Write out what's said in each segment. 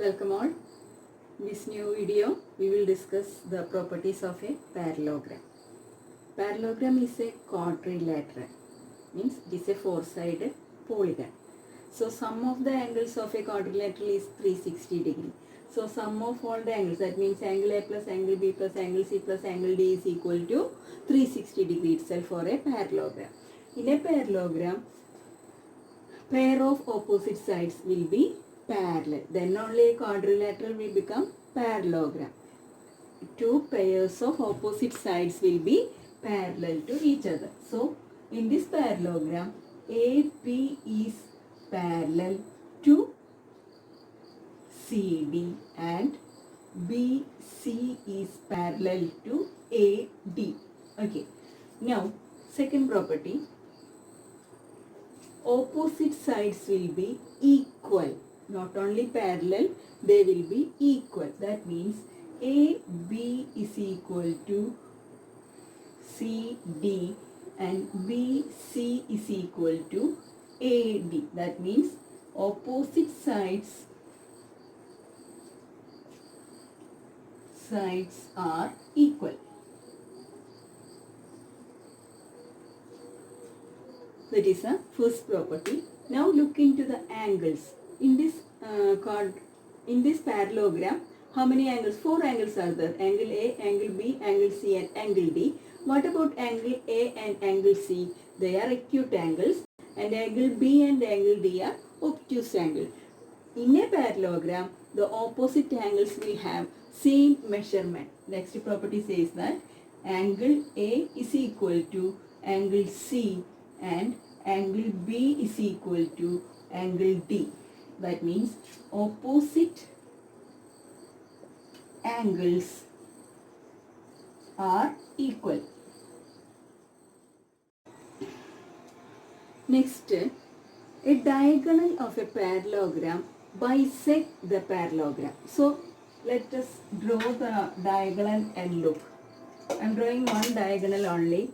Welcome all. In this new video, we will discuss the properties of a parallelogram. Parallelogram is a quadrilateral, means it is a four-sided polygon. So sum of the angles of a quadrilateral is 360 degree. So sum of all the angles, that means angle A plus angle B plus angle C plus angle D is equal to 360 degree itself for a parallelogram. In a parallelogram, pair of opposite sides will be parallel. Then only a quadrilateral will become parallelogram. Two pairs of opposite sides will be parallel to each other. So, in this parallelogram, AP is parallel to CD and BC is parallel to AD. Okay. Now, second property. Opposite sides will be equal. Not only parallel, they will be equal. That means AB is equal to CD and BC is equal to AD. That means opposite sides are equal. That is the first property. Now look into the angles. In this parallelogram, how many angles? 4 angles are there. Angle A, angle B, angle C and angle D. What about angle A and angle C? They are acute angles and angle B and angle D are obtuse angles. In a parallelogram, the opposite angles will have same measurement. Next property says that angle A is equal to angle C and angle B is equal to angle D. That means opposite angles are equal. Next, a diagonal of a parallelogram bisect the parallelogram. So, let us draw the diagonal and look. I am drawing one diagonal only.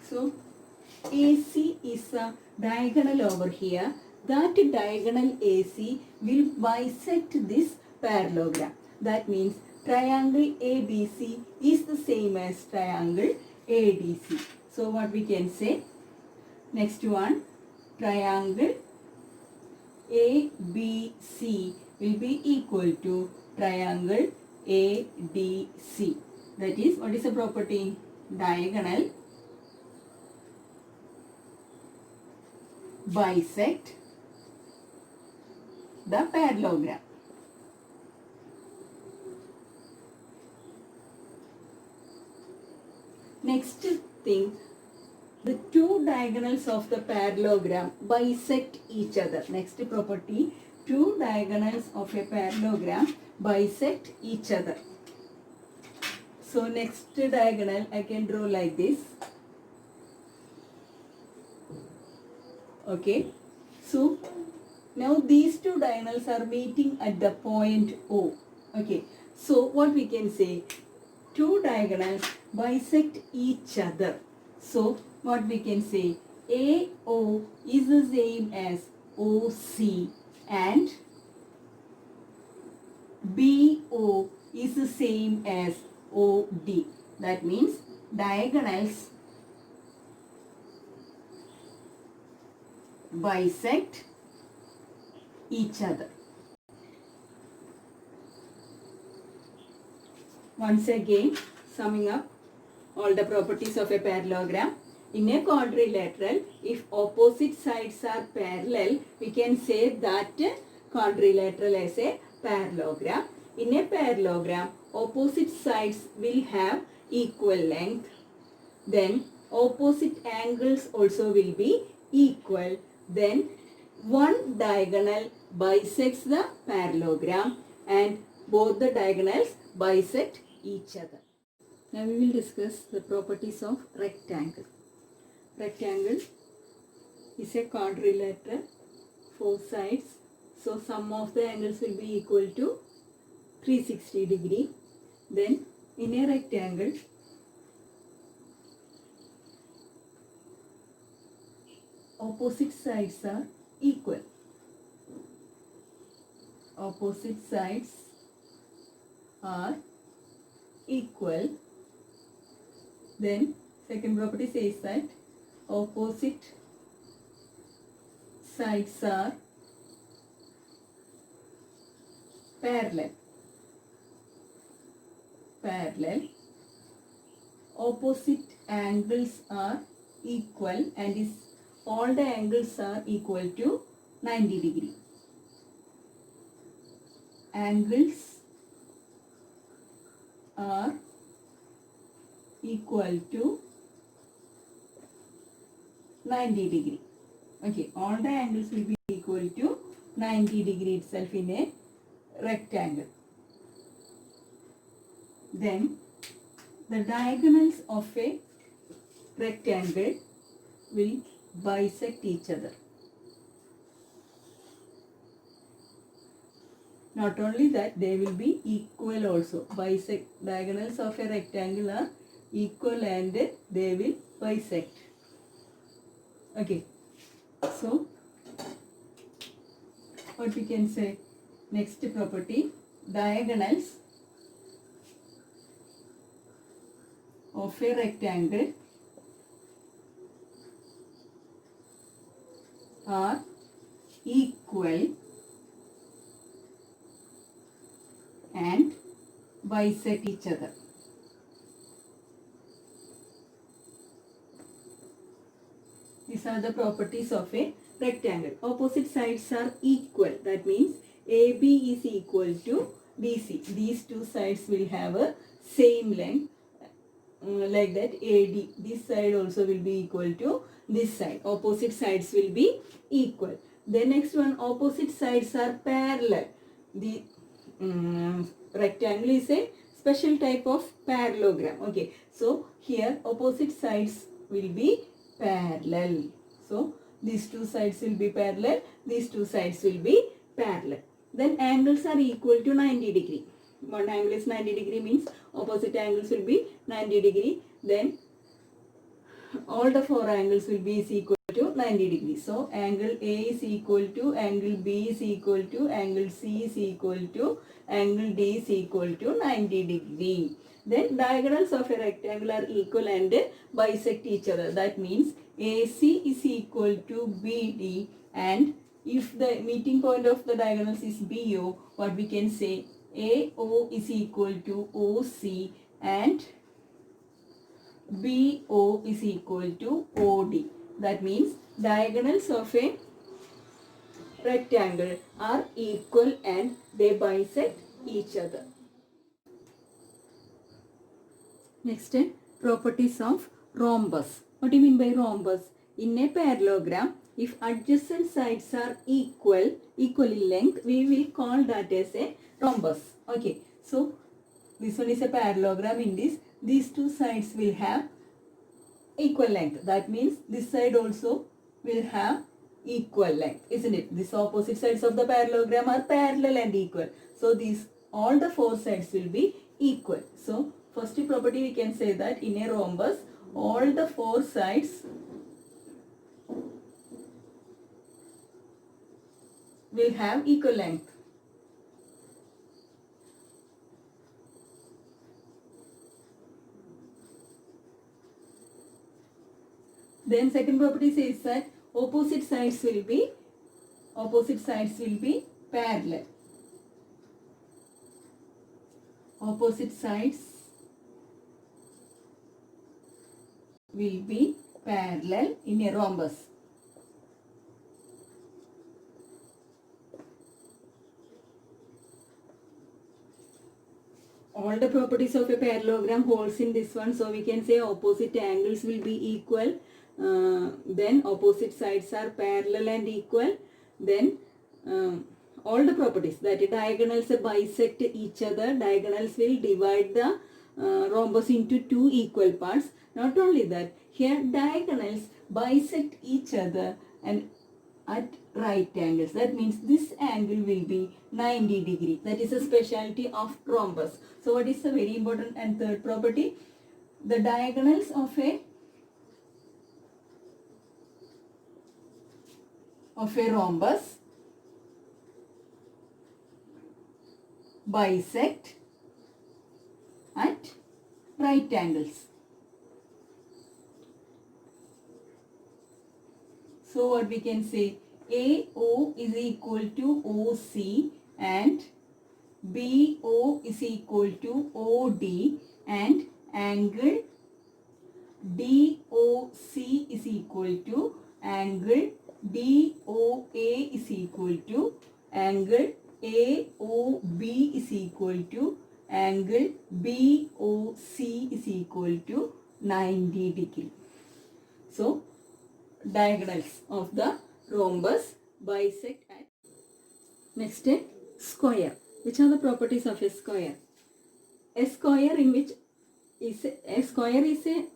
So, AC is a diagonal over here. That diagonal AC will bisect this parallelogram. That means triangle ABC is the same as triangle ADC. So, what we can say? Next one, triangle ABC will be equal to triangle ADC. That is, what is the property? Diagonal bisect the parallelogram. Next thing, the two diagonals of the parallelogram bisect each other. Next property, two diagonals of a parallelogram bisect each other. So next diagonal I can draw like this. Okay, so now these two diagonals are meeting at the point O. Okay, so what we can say? Two diagonals bisect each other. So what we can say? AO is the same as OC and BO is the same as OD. That means diagonals bisect each other. Once again, summing up all the properties of a parallelogram. In a quadrilateral, if opposite sides are parallel, we can say that quadrilateral is a parallelogram. In a parallelogram, opposite sides will have equal length. Then opposite angles also will be equal. Then one diagonal bisects the parallelogram and both the diagonals bisect each other. Now we will discuss the properties of rectangle. Rectangle is a quadrilateral, four sides. So sum of the angles will be equal to 360 degree. Then in a rectangle, opposite sides are equal. Opposite sides are equal. Then second property says that opposite sides are parallel. Parallel. Opposite angles are equal, and all the angles are equal to 90 degree. Angles are equal to 90 degree. Okay, all the angles will be equal to 90 degree itself in a rectangle. Then the diagonals of a rectangle will bisect each other. Not only that, they will be equal also. Diagonals of a rectangle are equal and they will bisect. Okay. So, what we can say? Next property, diagonals of a rectangle are equal and bisect each other. These are the properties of a rectangle. Opposite sides are equal. That means AB is equal to BC. These two sides will have a same length. Like that, AD. This side also will be equal to this side. Opposite sides will be equal. The next one, opposite sides are parallel. The rectangle is a special type of parallelogram. Okay, so here opposite sides will be parallel. So these two sides will be parallel, these two sides will be parallel. Then angles are equal to 90 degree. One angle is 90 degree means opposite angles will be 90 degree. Then all the four angles will be equal to 90 degrees. So angle A is equal to, angle B is equal to, angle C is equal to, angle D is equal to 90 degree. Then diagonals of a rectangle are equal and bisect each other. That means AC is equal to BD, and if the meeting point of the diagonals is BO, what we can say, AO is equal to OC and BO is equal to OD. That means diagonals of a rectangle are equal and they bisect each other. Next, properties of rhombus. What do you mean by rhombus? In a parallelogram, if adjacent sides are equal in length, we will call that as a rhombus. Okay, so this one is a parallelogram. In this, these two sides will have equal length. That means this side also will have equal length, isn't it? These opposite sides of the parallelogram are parallel and equal. So these, all the four sides will be equal. So first property we can say that in a rhombus, all the four sides will have equal length. Then second property says that opposite sides will be parallel. Opposite sides will be parallel in a rhombus. All the properties of a parallelogram holds in this one, so we can say opposite angles will be equal. Then opposite sides are parallel and equal. Then all the properties, that diagonals bisect each other. Diagonals will divide the rhombus into two equal parts. Not only that, here diagonals bisect each other, and at right angles. That means this angle will be 90 degree. That is a specialty of rhombus. So what is the very important and third property? The diagonals of a rhombus bisect at right angles. So what we can say, AO is equal to OC and BO is equal to OD and angle DOC is equal to angle DOA is equal to angle AOB is equal to angle BOC is equal to 90 degree. So diagonals of the rhombus bisect at. Next, square. Which are the properties of a square? A square in which is a square is a.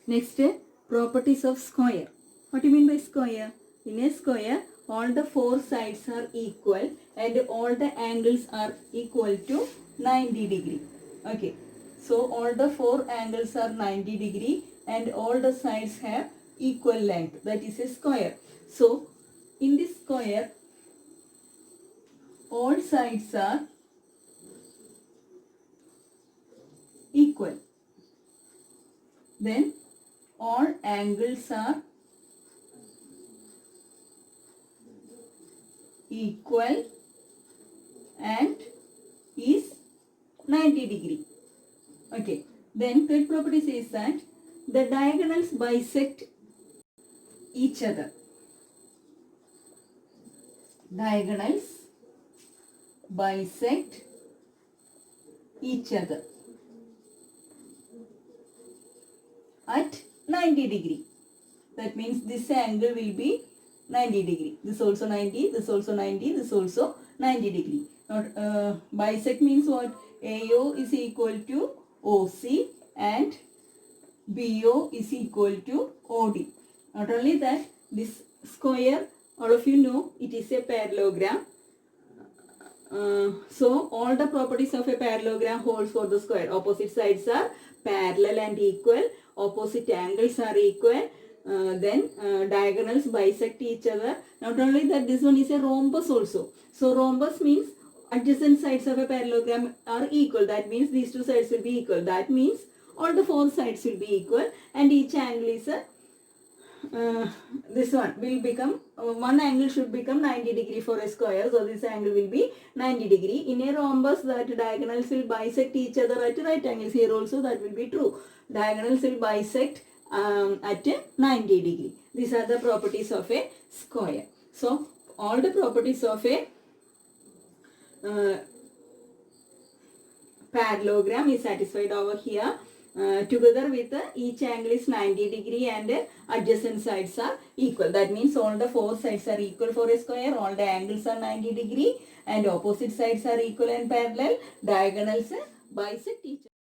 Next, properties of square. What do you mean by square? In a square, all the four sides are equal and all the angles are equal to 90 degree. Okay. So all the four angles are 90 degree and all the sides have equal length. That is a square. So in this square, all sides are equal. Then all angles are equal and is 90 degree. Okay. Then third property says that the diagonals bisect each other. Diagonals bisect each other at 90 degree. That means this angle will be 90 degree. This also 90, this also 90, this also 90 degree. Not bisect means what? AO is equal to OC and BO is equal to OD. Not only that, this square, all of you know, it is a parallelogram. So all the properties of a parallelogram holds for the square. Opposite sides are parallel and equal. Opposite angles are equal. Then diagonals bisect each other. Not only that, this one is a rhombus also. So rhombus means adjacent sides of a parallelogram are equal. That means these two sides will be equal. That means all the four sides will be equal and each angle is a this one will become one angle should become 90 degree for a square. So this angle will be 90 degree. In a rhombus, that diagonals will bisect each other at right angles. Here also that will be true. Diagonals will bisect at 90 degree. These are the properties of a square. So all the properties of a parallelogram is satisfied over here. Together with each angle is 90 degree and adjacent sides are equal. That means all the four sides are equal for a square. All the angles are 90 degree and opposite sides are equal and parallel. Diagonals bisect each other.